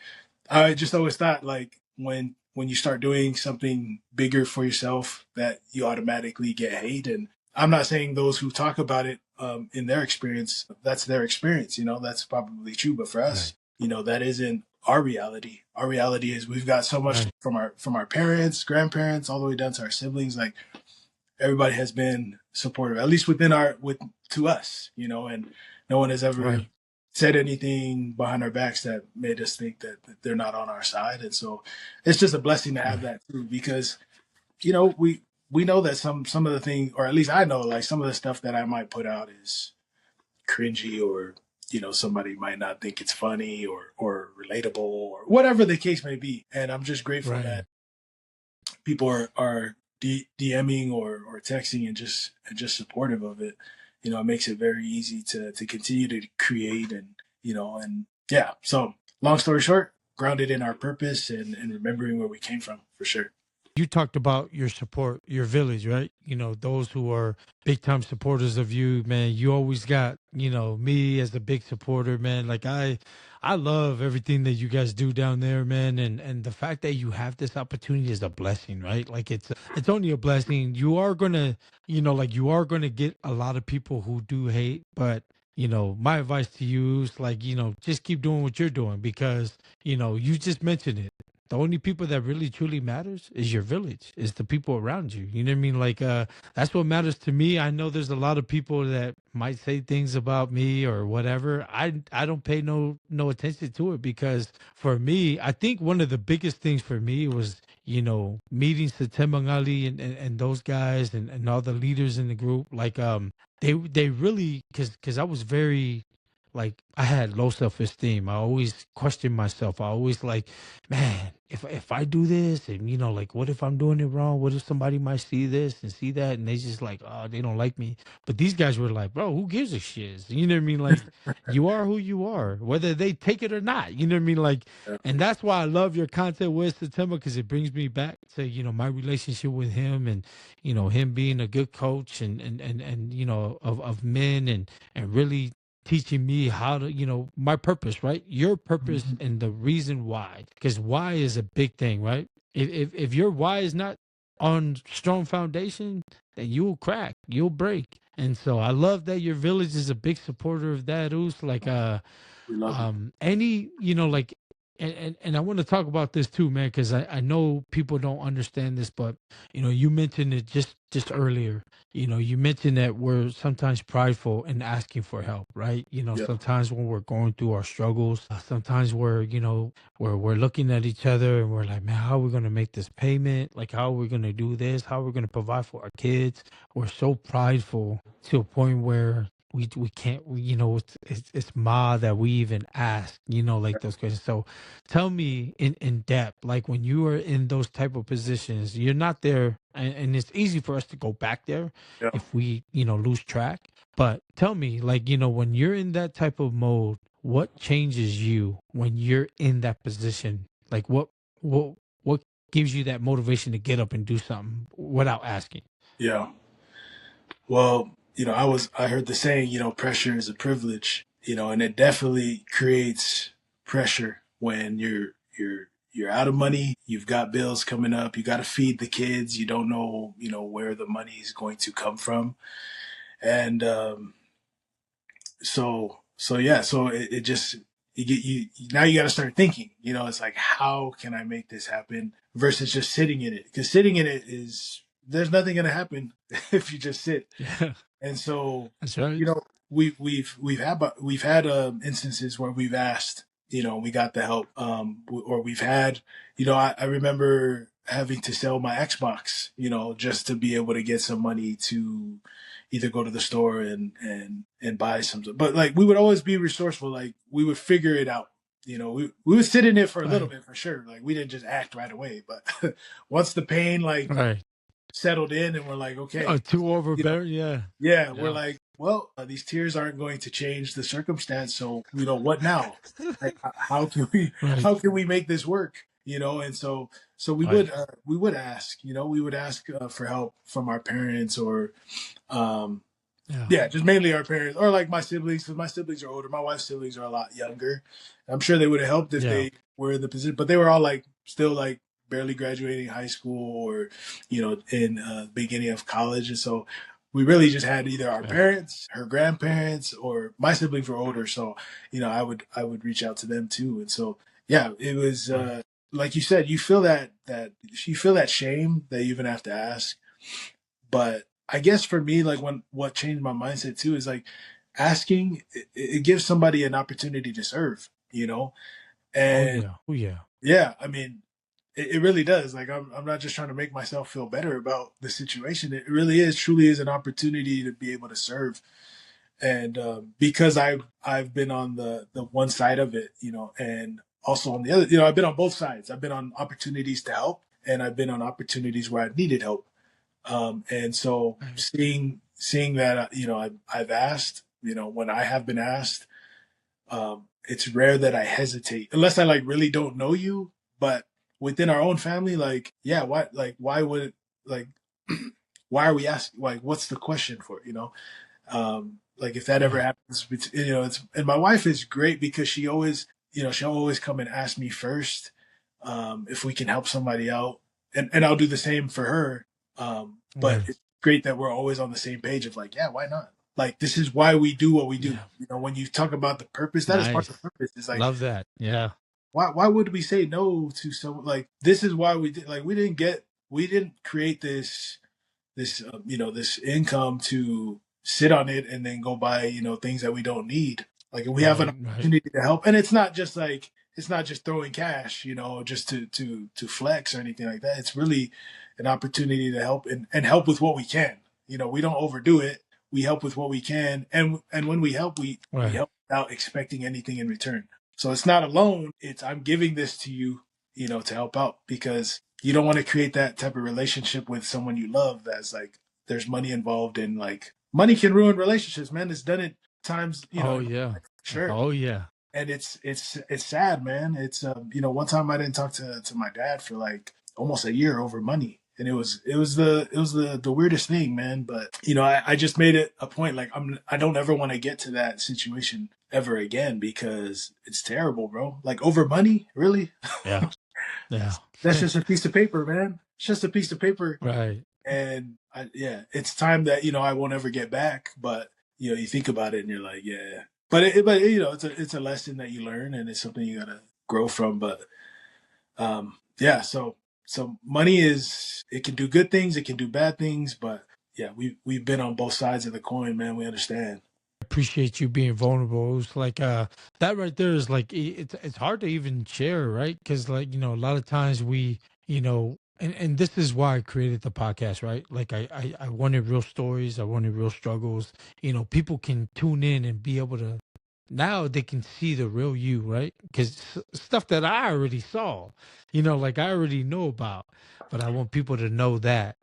I just always thought, like, when you start doing something bigger for yourself, that you automatically get hate. And I'm not saying those who talk about it, in their experience, that's their experience. That's probably true, but for right, us, that isn't our reality. Our reality is we've got so much right, from our parents, grandparents, all the way down to our siblings. Like, everybody has been supportive, at least to us, and no one has ever right, said anything behind our backs that made us think that they're not on our side. And so it's just a blessing to have right, that too, because we know that some of the things, or at least I know, like, some of the stuff that I might put out is cringy, or somebody might not think it's funny or relatable, or whatever the case may be. And I'm just grateful that right. people are DMing or texting and just supportive of it. It makes it very easy to continue to create, and yeah. So, long story short, grounded in our purpose and remembering where we came from, for sure. You talked about your support, your village, right? Those who are big time supporters of you, man. You always got, me as a big supporter, man. Like I love everything that you guys do down there, man. And the fact that you have this opportunity is a blessing, right? Like it's only a blessing. You are gonna, like you are gonna get a lot of people who do hate, but my advice to you is, like, just keep doing what you're doing, because, you just mentioned it. The only people that really truly matters is your village, is the people around you. You know what I mean? Like, that's what matters to me. I know there's a lot of people that might say things about me or whatever. I don't pay no attention to it, because for me, I think one of the biggest things for me was, meeting Satemangali and those guys and all the leaders in the group, like they really, because I was very, like, I had low self-esteem. I always questioned myself. I always like, man, if I do this, and like, what if I'm doing it wrong? What if somebody might see this and see that, and they just like, oh, they don't like me. But these guys were like, bro, who gives a shit? You know what I mean? Like, you are who you are, whether they take it or not. You know what I mean? Like, Yeah. and that's why I love your content with September, because it brings me back to my relationship with him, and him being a good coach, and of men, and really teaching me how to, my purpose, right? Your purpose Mhm. and the reason why, because why is a big thing, right? If your why is not on strong foundation, then you'll crack, you'll break. And so I love that your village is a big supporter of that. Us like We love it. any like, and I want to talk about this too, man, because I know people don't understand this, but you mentioned it just earlier. You mentioned that we're sometimes prideful in asking for help, right? Yeah. Sometimes when we're going through our struggles, sometimes we're looking at each other and we're like, man, how are we going to make this payment? Like, how are we going to do this? How are we going to provide for our kids? We're so prideful to a point where we can't, it's ma that we even ask, like those questions. So tell me in depth, like, when you are in those type of positions, you're not there, and it's easy for us to go back there Yeah. if we lose track. But tell me, like, when you're in that type of mode, what changes you when you're in that position? Like, what gives you that motivation to get up and do something without asking? Yeah. Well, I heard the saying, pressure is a privilege, and it definitely creates pressure when you're out of money, you've got bills coming up, you got to feed the kids, you don't know, where the money is going to come from. And so it just now you got to start thinking, it's like, how can I make this happen versus just sitting in it? Because sitting in it is, there's nothing going to happen if you just sit. Yeah, And so, that's right. you know, we've had instances where we've asked, we got the help, or we've had, I remember having to sell my Xbox, just to be able to get some money to either go to the store and buy something. But like, we would always be resourceful. Like, we would figure it out. We would sit in it for a little Right, bit for sure. Like, we didn't just act right away, but once the pain like right. settled in and we're like, okay, Too you know, overbearing. Yeah, yeah, we're yeah. like, well, these tears aren't going to change the circumstance. So, what now? Like, how can we Right, make this work? And so right. we would ask, we would ask for help from our parents, or um, Yeah, yeah, just mainly our parents, or like my siblings, because my siblings are older. My wife's siblings are a lot younger. I'm sure they would have helped if yeah. they were in the position, but they were all like still like barely graduating high school, or in beginning of college, and so we really just had either our Yeah. parents, her grandparents, or my siblings were older, so I would reach out to them too, and so yeah, it was Right. like you said, you feel that shame that you even have to ask, but I guess for me, like, when what changed my mindset too is like asking. It gives somebody an opportunity to serve, Oh and yeah. Oh yeah. yeah, I mean, it really does. Like, I'm not just trying to make myself feel better about the situation. It really is, truly is an opportunity to be able to serve, and because I've been on the one side of it, and also on the other, I've been on both sides. I've been on opportunities to help, and I've been on opportunities where I've needed help. And so Right. seeing that, I've asked, when I have been asked, it's rare that I hesitate unless I like really don't know you. But within our own family, like, yeah, why would, like, why are we asking? Like, what's the question for? Like, if that ever Right. happens, and my wife is great because she'll always come and ask me first, if we can help somebody out, and I'll do the same for her. But Right. it's great that we're always on the same page of like, yeah, why not? Like, this is why we do what we do. Yeah. When you talk about the purpose, that is part of Nice. the purpose. It's like, Love that. Yeah. why would we say no to someone? Like, this is why we did. Like, we didn't create this income to sit on it and then go buy things that we don't need. Like, if we have an Right. Right. opportunity to help, and it's not just like it's not just throwing cash, just to flex or anything like that. It's really an opportunity to help and help with what we can. We don't overdo it. We help with what we can, and when we help, we Right. help without expecting anything in return. So it's not a loan. It's I'm giving this to you, to help out, because you don't want to create that type of relationship with someone you love that's like there's money involved, and like money can ruin relationships, man. It's done it times, Oh in my yeah. life, sure. Oh yeah. And it's sad, man. It's one time I didn't talk to my dad for like almost a year over money, and it was the weirdest thing, man. But I just made it a point, like I don't ever want to get to that situation ever again, because it's terrible, bro. Like, over money, really? Yeah. Yeah. That's just a piece of paper, man. It's just a piece of paper. Right. And yeah, it's time that I won't ever get back. But you think about it, and you're like, yeah. But it's a lesson that you learn, and it's something you gotta grow from. But yeah, so money it can do good things, it can do bad things. But yeah, we've been on both sides of the coin, man. We understand. Appreciate you being vulnerable. It's like that right there is like it's hard to even share, right? Because like a lot of times we and this is why I created the podcast, right? Like I wanted real stories, I wanted real struggles. People can tune in and be able to now they can see the real you, right? Because stuff that I already saw, like I already know about, but I want people to know that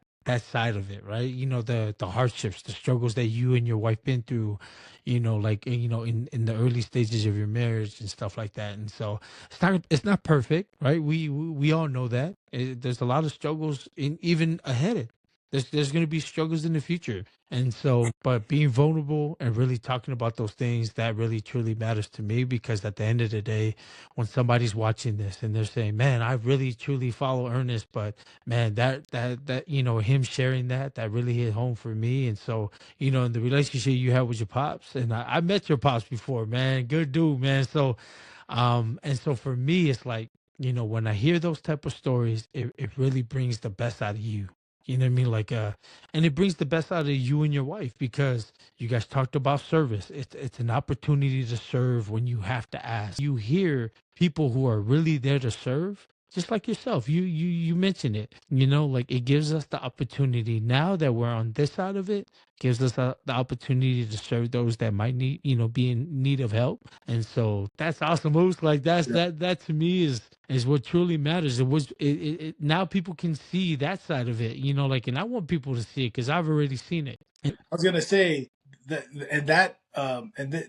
side of it, right? The hardships, the struggles that you and your wife been through, like in the early stages of your marriage and stuff like that. And so it's not perfect, right? We all know that. There's a lot of struggles even ahead. There's going to be struggles in the future. And so, but being vulnerable and really talking about those things, that really truly matters to me, because at the end of the day, when somebody's watching this and they're saying, man, I really truly follow Ernest, but man, that him sharing that really hit home for me. And so, in the relationship you have with your pops, and I met your pops before, man, good dude, man. So and so for me, it's like, when I hear those type of stories, it really brings the best out of you. You know what I mean? Like, and it brings the best out of you and your wife, because you guys talked about service. It's an opportunity to serve when you have to ask. You hear people who are really there to serve, just like yourself. You mentioned it. Like, it gives us the opportunity now that we're on this side of it. Gives us the opportunity to serve those that might need, be in need of help. And so that's awesome moves. Like that to me is what truly matters. Now people can see that side of it, like, and I want people to see it because I've already seen it. I was gonna say that,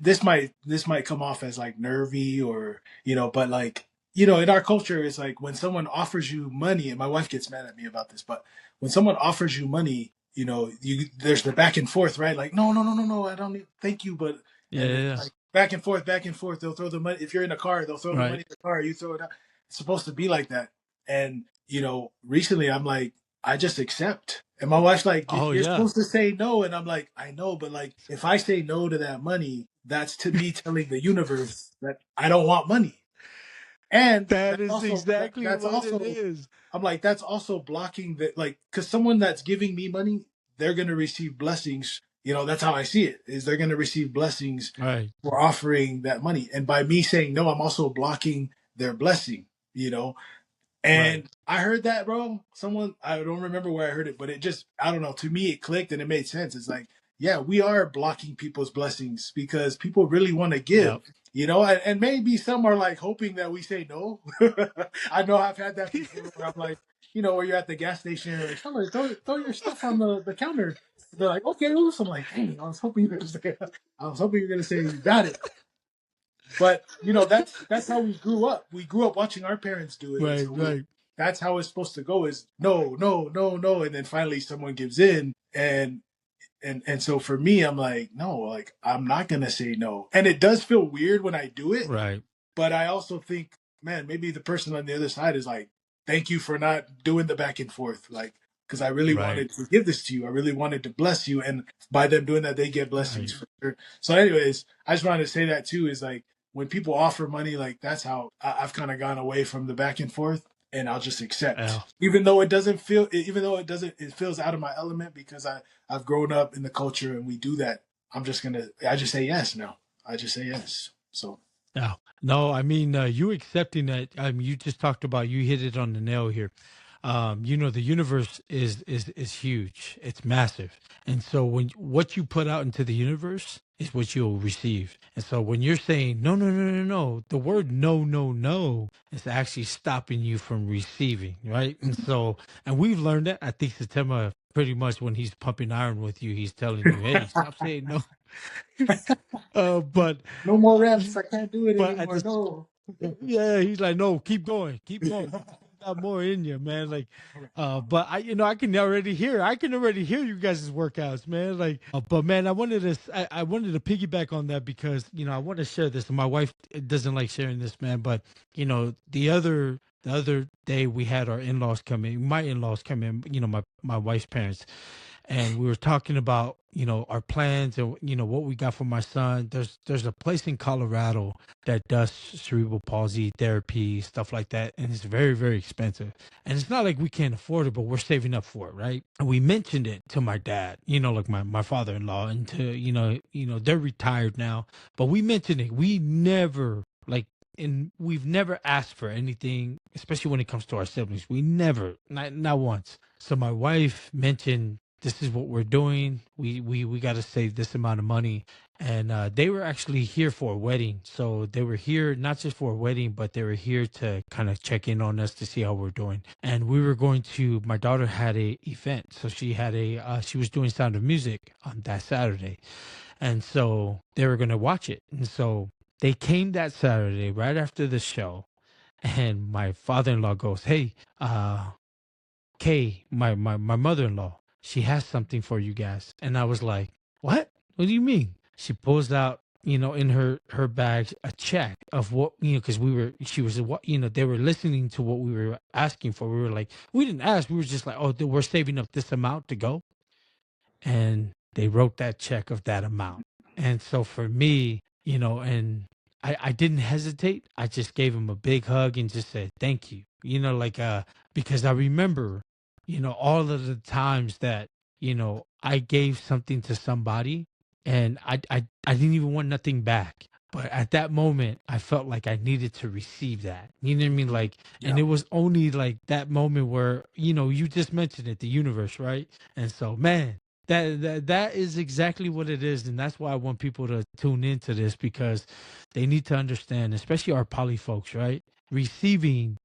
this might come off as like nervy, or but like in our culture, it's like when someone offers you money, and my wife gets mad at me about this, but when someone offers you money, there's the back and forth, right? Like, no, no, no, no, no, I don't need, thank you, but Yeah, and yeah, then yeah. like back and forth, back and forth. They'll throw the money. If you're in a car, they'll throw the money Right. in the car. You throw it out. It's supposed to be like that. And recently I'm like, I just accept. And my wife's like, Oh you're yeah. supposed to say no. And I'm like, I know, but like, if I say no to that money, that's to me telling the universe that I don't want money. And That is exactly that's what it also, is. I'm like, that's also blocking that, like, because someone that's giving me money, they're going to receive blessings. That's how I see it, is they're going to receive blessings Right. for offering that money. And by me saying no, I'm also blocking their blessing, you know? Right. And I heard that, bro. Someone, I don't remember where I heard it, but it just, I don't know. To me, it clicked and it made sense. It's like, yeah, we are blocking people's blessings because people really want to Yep. give, and maybe some are like hoping that we say no. I know I've had that before where I'm like, where you're at the gas station, you're like, throw your stuff on the counter. They're like, okay, Lewis. I'm like, dang, I was hoping you were going to say you got it. But that's how we grew up. We grew up watching our parents do it, and Right. so Right. that's how it's supposed to go. Is no, no, no, no, and then finally someone gives in, and so for me, I'm like, no, like I'm not gonna say no, and it does feel weird when I do it, Right. but I also think, man, maybe the person on the other side is like, thank you for not doing the back and forth, like, because I really Right. wanted to give this to you. I really wanted to bless you, and by them doing that, they get blessings Right. for sure. So, anyways, I just wanted to say that too. Is like, when people offer money, like, that's how I've kind of gone away from the back and forth, and I'll just accept, Yeah. even though it feels out of my element, because I've grown up in the culture and we do that. I just say yes now. I just say yes. So. No, no. I mean, you accepting that. You just talked about. You hit it on the nail here. The universe is huge. It's massive, and so when what you put out into the universe is what you'll receive. And so when you're saying no, no, no, no, no, the word no, no, no is actually stopping you from receiving, right? And so, and we've learned that. I think Satema pretty much when he's pumping iron with you, he's telling you, "Hey, stop saying no." uh, but No more uh, reps. I can't do it but at anymore. this, No. yeah, he's like, no, keep going, keep going. You got more in you, man. Like, but I I can already hear you guys' workouts, man. Like, but man, I wanted to piggyback on that because I want to share this. And my wife doesn't like sharing this, man. But the other day we had our in-laws come in, my in-laws come in, my wife's parents, and we were talking about our plans and what we got for my son. There's a place in Colorado that does cerebral palsy therapy, stuff like that, and it's very, very expensive, and it's not like we can't afford it, but we're saving up for it, right? And we mentioned it to my dad, like my father-in-law, and to they're retired now, but we mentioned it. We never like and we've never asked for anything, especially when it comes to our siblings. We never, not once. So my wife mentioned, this is what we're doing. We got to save this amount of money, and they were actually here for a wedding. So they were here not just for a wedding, but they were here to kind of check in on us to see how we're doing. And we were going to. My daughter had a event, so she was doing Sound of Music on that Saturday, and so they were going to watch it. And so they came that Saturday right after the show, and my father-in-law goes, "Hey, Kay, my mother-in-law, she has something for you guys." And I was like, "What? What do you mean?" She pulls out, in her bag a check of what, because she was what, they were listening to what we were asking for. We were like, we didn't ask. We were just like, oh, we're saving up this amount to go, and they wrote that check of that amount. And so for me, and I didn't hesitate. I just gave him a big hug and just said thank you. Because I remember, all of the times that, I gave something to somebody, and I didn't even want nothing back. But at that moment, I felt like I needed to receive that. You know what I mean? Like, and Yeah. it was only like that moment where, you just mentioned it, the universe, right? And so, man, that is exactly what it is, and that's why I want people to tune into this, because they need to understand, especially our poly folks, right? Receiving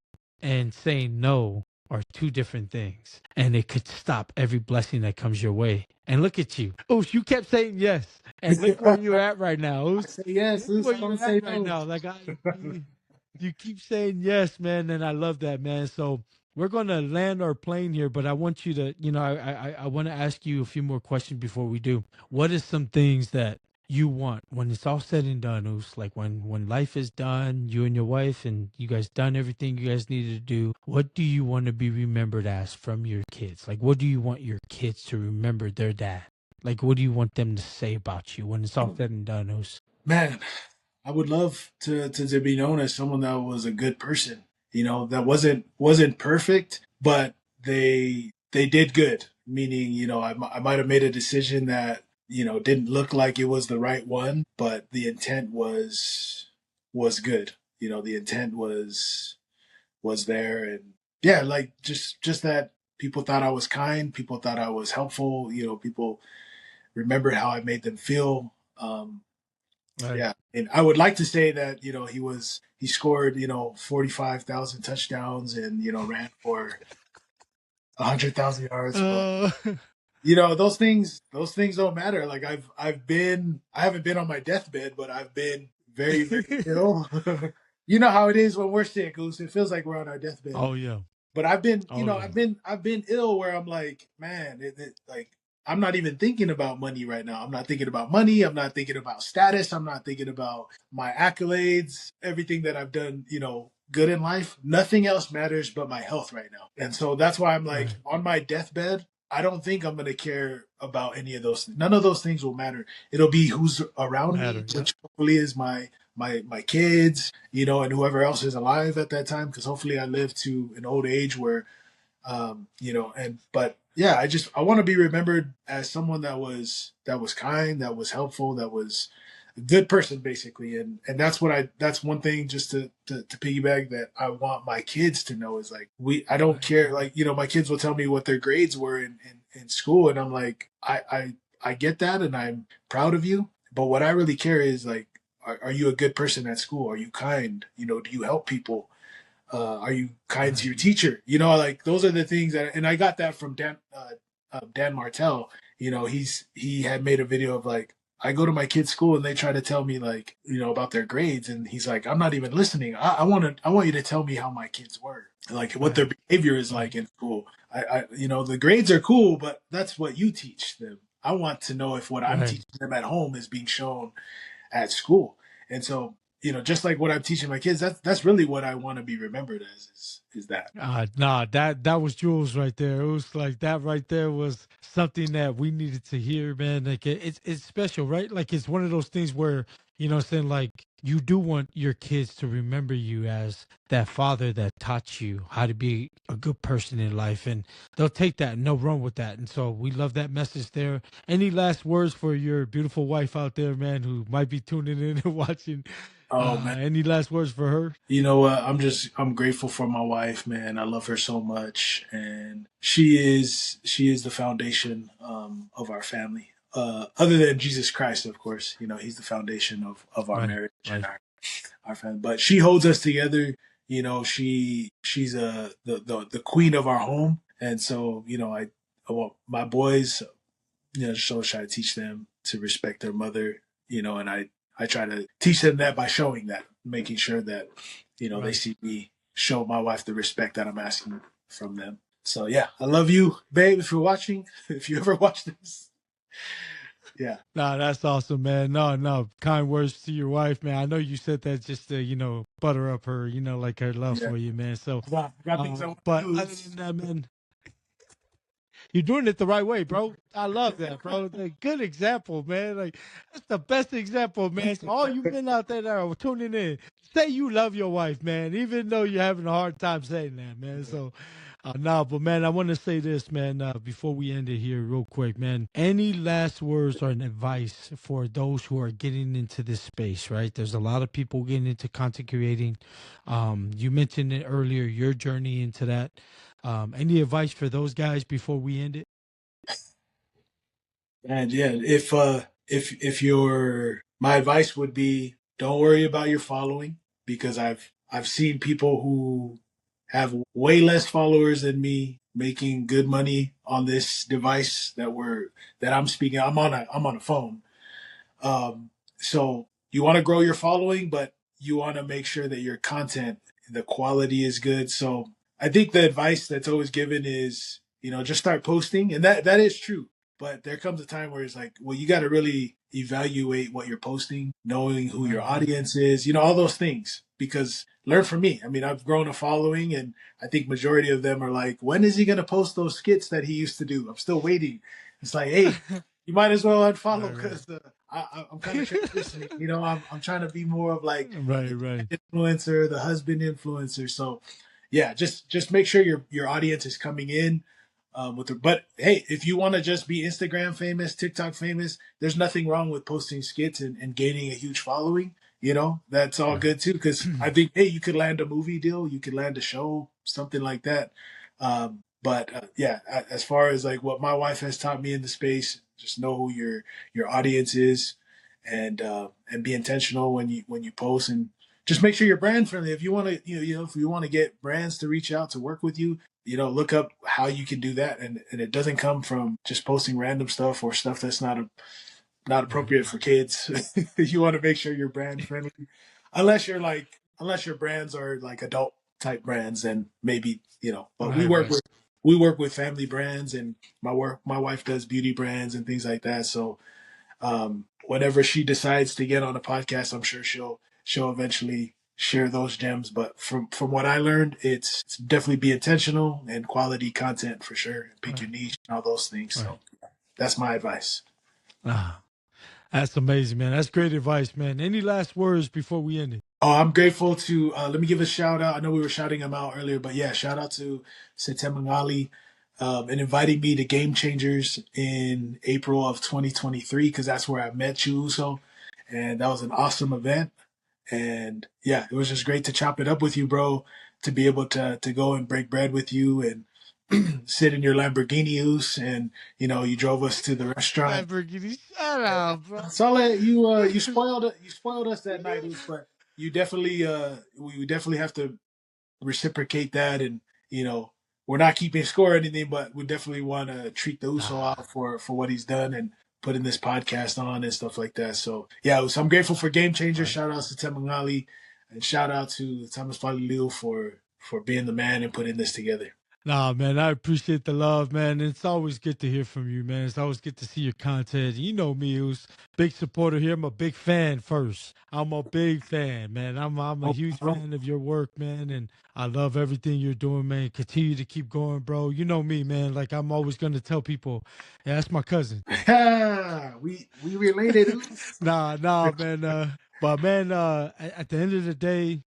and saying no are two different things, and it could stop every blessing that comes your way. And look at you, Oos, you kept saying yes, and look where you're at right now, I Oos. say yes, Look Luce. where I don't you're say at right no. now. Like you keep saying yes, man, and I love that, man. So we're going to land our plane here, but I want you to, I want to ask you a few more questions before we do. What is some things that you want when it's all said and done, Oos? Like when life is done, you and your wife, and you guys done everything you guys needed to do. What do you want to be remembered as from your kids? Like, what do you want your kids to remember their dad? Like, what do you want them to say about you when it's all said and done, Oos? Man, I would love to be known as someone that was a good person. That wasn't perfect, but they did good. Meaning, I might have made a decision that didn't look like it was the right one, but the intent was good. The intent was there, and yeah, like just that people thought I was kind, people thought I was helpful. People remembered how I made them feel. Right. Yeah, and I would like to say that he scored 45,000 touchdowns and ran for 100,000 yards, but Uh, those things don't matter. Like I haven't been on my deathbed, but I've been very, very ill. You know how it is when we're sick, Goose. It feels like we're on our deathbed. oh yeah. But I've been, Oh yeah. I've been ill where I'm like, man, like I'm not even thinking about money right now. I'm not thinking about money. I'm not thinking about status. I'm not thinking about my accolades, everything that I've done, good in life. Nothing else matters but my health right now. And so that's why I'm like Right. on my deathbed. I don't think I'm going to care about any of those things. None of those things will matter. It'll be who's around me, Matter. Yep. which hopefully is my kids, and whoever else is alive at that time, because hopefully I live to an old age where but yeah, I want to be remembered as someone that was kind, that was helpful, that was good person basically. And that's one thing just to piggyback that I want my kids to know is like I don't care, like, my kids will tell me what their grades were in school, and I'm like, I get that, and I'm proud of you, but what I really care is like, are you a good person at school? Are you kind? Do you help people? Are you kind to your teacher? Like those are the things and I got that from Dan Martell. He had made a video of like, I go to my kids' school and they try to tell me like, about their grades, and he's like, I'm not even listening. I want you to tell me how my kids were, like what their behavior is like in school. The grades are cool, but that's what you teach them. I want to know if what I'm teaching them at home is being shown at school. And so, just like what I'm teaching my kids, that's really what I want to be remembered as is that. Nah, that was Jules right there. It was like that right there was something that we needed to hear, man. Like it's special, right? Like it's one of those things where saying like you do want your kids to remember you as that father that taught you how to be a good person in life, and they'll take that and they'll run with that. And so we love that message there. Any last words for your beautiful wife out there, man, who might be tuning in and watching? Oh man. Any last words for her? You know what? I'm grateful for my wife, man. I love her so much, and she is the foundation of our family. Other than Jesus Christ, of course, he's the foundation of our Right, marriage and right. our family. But she holds us together. She's the queen of our home, and so I want my boys, so try to teach them to respect their mother, and I try to teach them that by showing that, making sure that, they Right. see me show my wife the respect that I'm asking from them. So yeah, I love you, babe, if you're watching, if you ever watch this. Yeah. Nah, that's awesome, man. No, no, kind words to your wife, man. I know you said that just to, butter up her, like her love Yeah. for you, man. So, I got things I want to but do. other than that, man, you're doing it the right way, bro. I love that, bro. Good example, man. Like that's the best example, man. So all you men out there that are tuning in, say you love your wife, man, even though you're having a hard time saying that, man. So, no, but man, I want to say this, man, before we end it here, real quick, man. Any last words or an advice for those who are getting into this space, right? There's a lot of people getting into content creating. You mentioned it earlier, your journey into that. Any advice for those guys before we end it? And yeah, if your my advice would be, don't worry about your following, because I've seen people who have way less followers than me making good money on this device that I'm speaking. I'm on a phone. So you want to grow your following, but you want to make sure that your content, the quality is good. So I think the advice that's always given is, just start posting. And that is true. But there comes a time where it's like, well, you got to really evaluate what you're posting, knowing who your Right, right. audience is, all those things. Because learn from me. I mean, I've grown a following, and I think majority of them are like, when is he going to post those skits that he used to do? I'm still waiting. It's like, hey, you might as well unfollow, Right, right. because I'm kind of transitioning. I'm trying to be more of like Right, the right. dad influencer, the husband influencer. So yeah, just make sure your audience is coming in but hey, if you want to just be Instagram famous, TikTok famous, there's nothing wrong with posting skits and gaining a huge following. That's all Right. good too. Because I think, hey, you could land a movie deal, you could land a show, something like that. But yeah, as far as like what my wife has taught me in the space, just know who your audience is, and be intentional when you post, and just make sure you're brand friendly. If you want to, if you want to get brands to reach out to work with you, look up how you can do that, and it doesn't come from just posting random stuff or stuff that's not Right. appropriate for kids. You want to make sure you're brand friendly, unless your brands are like adult type brands, then maybe. But we Right, work right. with we work with family brands, and my wife does beauty brands and things like that. So whenever she decides to get on a podcast, I'm sure she'll eventually share those gems. But from what I learned, it's definitely be intentional and quality content for sure. Pick your Right. niche and all those things. Right. So that's my advice. Ah, that's amazing, man. That's great advice, man. Any last words before we end it? Oh, I'm grateful to let me give a shout out. I know we were shouting him out earlier, but yeah, shout out to Setemangali and inviting me to Game Changers in April of 2023, because that's where I met you. So, and that was an awesome event. And yeah, it was just great to chop it up with you, bro. To be able to go and break bread with you and sit in your Lamborghini, and you drove us to the restaurant. Lamborghini, shut up, bro. So you spoiled us that night, but you definitely we definitely have to reciprocate that, and you know we're not keeping score or anything, but we definitely want to treat the Uso Nah, out for what he's done and putting this podcast on and stuff like that. So yeah, so I'm grateful for Game Changer. right. Shout out to Temangali, and shout out to Thomas Falilu for being the man and putting this together. Nah, man, I appreciate the love, man. It's always good to hear from you, man. It's always good to see your content. You know me, who's big supporter here. I'm a big fan first. I'm a big fan, man. I'm a No huge problem. fan of your work, man, and I love everything you're doing, man. Continue to keep going, bro. You know me, man. Like I'm always gonna tell people, yeah, that's my cousin. we related. Nah, man. But man, at the end of the day,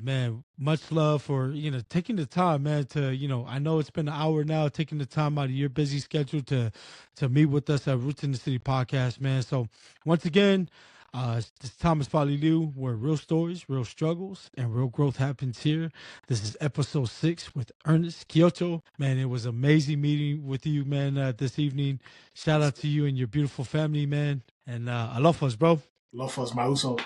man, much love for taking the time, man. To I know it's been an hour now, taking the time out of your busy schedule to meet with us at Roots in the City podcast, man. So once again, this is Thomas Falilu, where real stories, real struggles, and real growth happens here. This is episode 6 with Ernest Quiocho. Man, it was amazing meeting with you, man, this evening. Shout out to you and your beautiful family, man. And I love us, bro. Love us, Mauso.